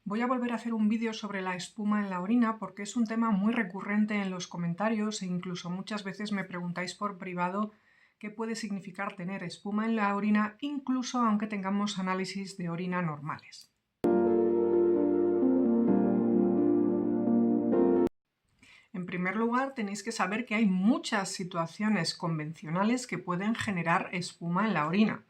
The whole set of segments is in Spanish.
Voy a volver a hacer un vídeo sobre la espuma en la orina porque es un tema muy recurrente en los comentarios e incluso muchas veces me preguntáis por privado qué puede significar tener espuma en la orina, incluso aunque tengamos análisis de orina normales. En primer lugar, tenéis que saber que hay muchas situaciones convencionales que pueden generar espuma en la orina.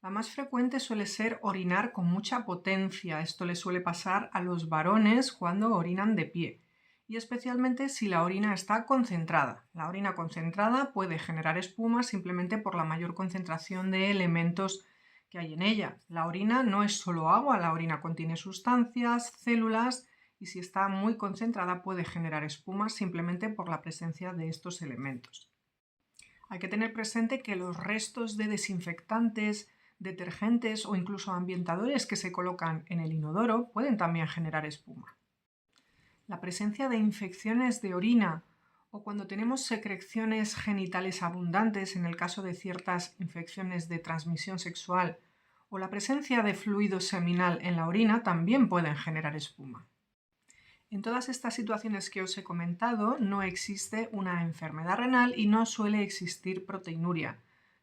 La más frecuente suele ser orinar con mucha potencia. Esto le suele pasar a los varones cuando orinan de pie, y especialmente si la orina está concentrada. La orina concentrada puede generar espuma simplemente por la mayor concentración de elementos que hay en ella. La orina no es solo agua, la orina contiene sustancias, células, y si está muy concentrada puede generar espuma simplemente por la presencia de estos elementos. Hay que tener presente que los restos de desinfectantes, detergentes o incluso ambientadores que se colocan en el inodoro pueden también generar espuma. La presencia de infecciones de orina o cuando tenemos secreciones genitales abundantes, en el caso de ciertas infecciones de transmisión sexual, o la presencia de fluido seminal en la orina también pueden generar espuma. En todas estas situaciones que os he comentado no existe una enfermedad renal y no suele existir proteinuria,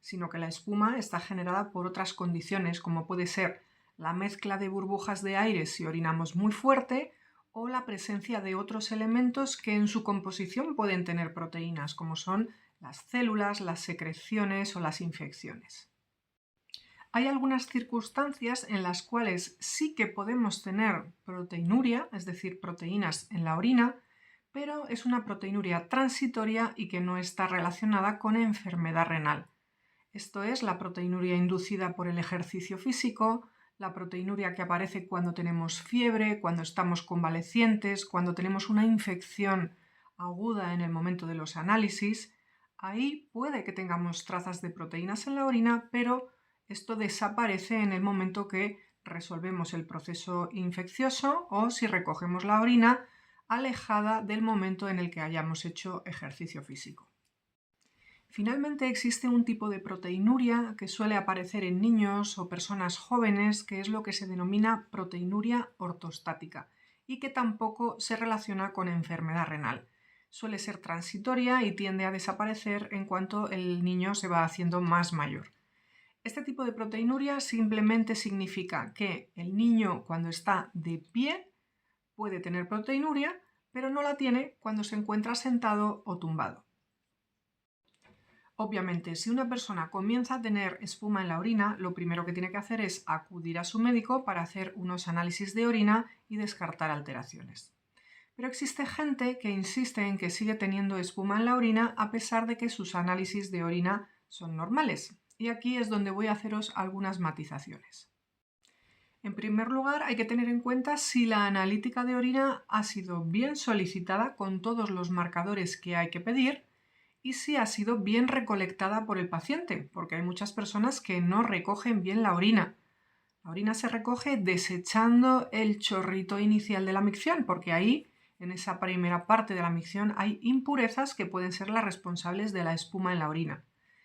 sino que la espuma está generada por otras condiciones, como puede ser la mezcla de burbujas de aire si orinamos muy fuerte o la presencia de otros elementos que en su composición pueden tener proteínas, como son las células, las secreciones o las infecciones. Hay algunas circunstancias en las cuales sí que podemos tener proteinuria, es decir, proteínas en la orina, pero es una proteinuria transitoria y que no está relacionada con enfermedad renal. Esto es la proteinuria inducida por el ejercicio físico, la proteinuria que aparece cuando tenemos fiebre, cuando estamos convalecientes, cuando tenemos una infección aguda en el momento de los análisis. Ahí puede que tengamos trazas de proteínas en la orina, pero esto desaparece en el momento que resolvemos el proceso infeccioso o si recogemos la orina alejada del momento en el que hayamos hecho ejercicio físico. Finalmente existe un tipo de proteinuria que suele aparecer en niños o personas jóvenes, que es lo que se denomina proteinuria ortostática y que tampoco se relaciona con enfermedad renal. Suele ser transitoria y tiende a desaparecer en cuanto el niño se va haciendo más mayor. Este tipo de proteinuria simplemente significa que el niño cuando está de pie puede tener proteinuria, pero no la tiene cuando se encuentra sentado o tumbado. Obviamente, si una persona comienza a tener espuma en la orina, lo primero que tiene que hacer es acudir a su médico para hacer unos análisis de orina y descartar alteraciones. Pero existe gente que insiste en que sigue teniendo espuma en la orina a pesar de que sus análisis de orina son normales. Y aquí es donde voy a haceros algunas matizaciones. En primer lugar, hay que tener en cuenta si la analítica de orina ha sido bien solicitada con todos los marcadores que hay que pedir y si ha sido bien recolectada por el paciente, porque hay muchas personas que no recogen bien la orina. La orina se recoge desechando el chorrito inicial de la micción, porque ahí, en esa primera parte de la micción, hay impurezas que pueden ser las responsables de la espuma en la orina.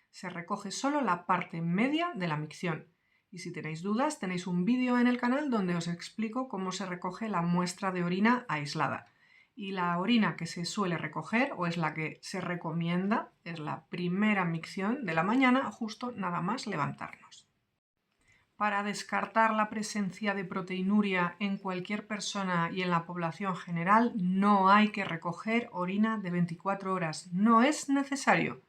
Se recoge solo la parte media de la micción. Y si tenéis dudas, tenéis un vídeo en el canal donde os explico cómo se recoge la muestra de orina aislada. Y la orina que se suele recoger, o es la que se recomienda, es la primera micción de la mañana, justo nada más levantarnos. Para descartar la presencia de proteinuria en cualquier persona y en la población general, no hay que recoger orina de 24 horas. No es necesario.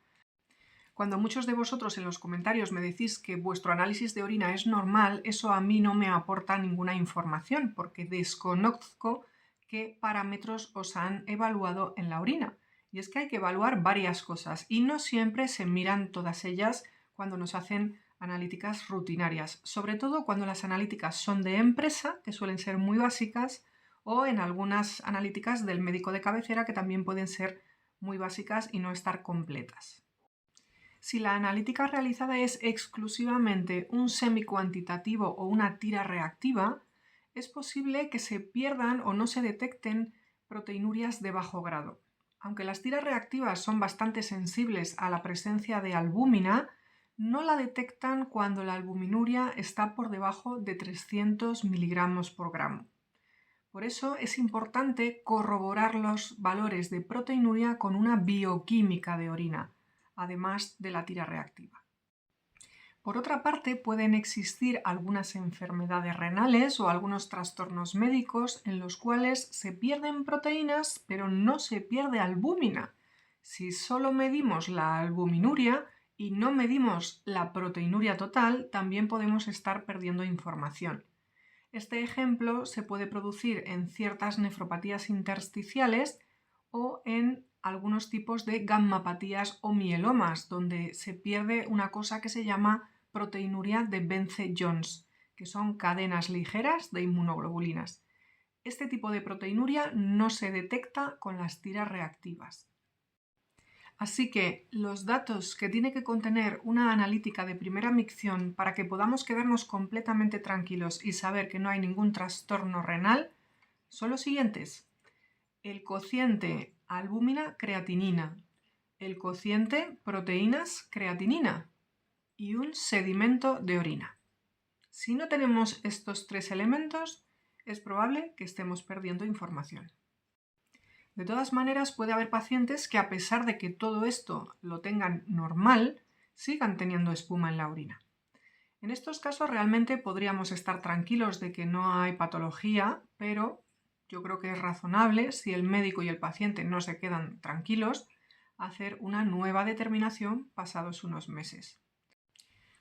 Cuando muchos de vosotros en los comentarios me decís que vuestro análisis de orina es normal, eso a mí no me aporta ninguna información porque desconozco qué parámetros os han evaluado en la orina. Y es que hay que evaluar varias cosas y no siempre se miran todas ellas cuando nos hacen analíticas rutinarias, sobre todo cuando las analíticas son de empresa, que suelen ser muy básicas, o en algunas analíticas del médico de cabecera que también pueden ser muy básicas y no estar completas. Si la analítica realizada es exclusivamente un semicuantitativo o una tira reactiva, es posible que se pierdan o no se detecten proteinurias de bajo grado. Aunque las tiras reactivas son bastante sensibles a la presencia de albúmina, no la detectan cuando la albuminuria está por debajo de 300 miligramos por gramo. Por eso es importante corroborar los valores de proteinuria con una bioquímica de orina, además de la tira reactiva. Por otra parte, pueden existir algunas enfermedades renales o algunos trastornos médicos en los cuales se pierden proteínas, pero no se pierde albúmina. Si solo medimos la albuminuria y no medimos la proteinuria total, también podemos estar perdiendo información. Este ejemplo se puede producir en ciertas nefropatías intersticiales o en algunos tipos de gammapatías o mielomas, donde se pierde una cosa que se llama proteinuria de Bence-Jones, que son cadenas ligeras de inmunoglobulinas. Este tipo de proteinuria no se detecta con las tiras reactivas. Así que los datos que tiene que contener una analítica de primera micción para que podamos quedarnos completamente tranquilos y saber que no hay ningún trastorno renal son los siguientes: el cociente albúmina-creatinina, el cociente proteínas-creatinina y un sedimento de orina. Si no tenemos estos tres elementos, es probable que estemos perdiendo información. De todas maneras, puede haber pacientes que, a pesar de que todo esto lo tengan normal, sigan teniendo espuma en la orina. En estos casos realmente podríamos estar tranquilos de que no hay patología, pero yo creo que es razonable, si el médico y el paciente no se quedan tranquilos, hacer una nueva determinación pasados unos meses.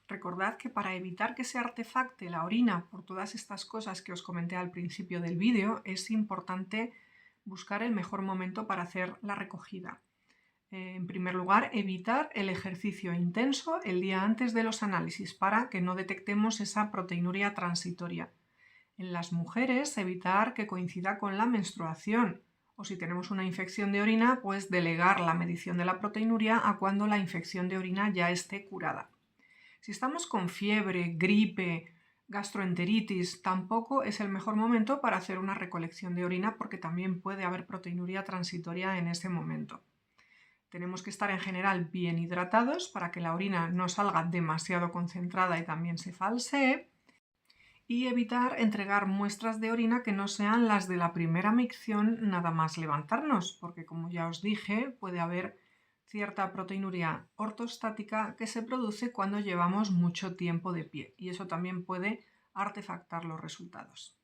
Recordad que para evitar que se artefacte la orina por todas estas cosas que os comenté al principio del vídeo, es importante buscar el mejor momento para hacer la recogida. En primer lugar, evitar el ejercicio intenso el día antes de los análisis para que no detectemos esa proteinuria transitoria. En las mujeres, evitar que coincida con la menstruación, o si tenemos una infección de orina, pues delegar la medición de la proteinuria a cuando la infección de orina ya esté curada. Si estamos con fiebre, gripe, gastroenteritis, tampoco es el mejor momento para hacer una recolección de orina porque también puede haber proteinuria transitoria en ese momento. Tenemos que estar en general bien hidratados para que la orina no salga demasiado concentrada y también se falsee, y evitar entregar muestras de orina que no sean las de la primera micción nada más levantarnos, porque como ya os dije, puede haber cierta proteinuria ortostática que se produce cuando llevamos mucho tiempo de pie, y eso también puede artefactar los resultados.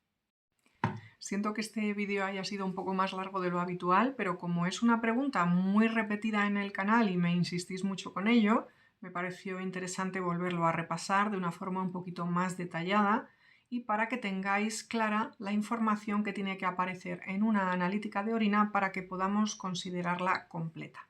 Siento que este vídeo haya sido un poco más largo de lo habitual, pero como es una pregunta muy repetida en el canal y me insistís mucho con ello, me pareció interesante volverlo a repasar de una forma un poquito más detallada y para que tengáis clara la información que tiene que aparecer en una analítica de orina para que podamos considerarla completa.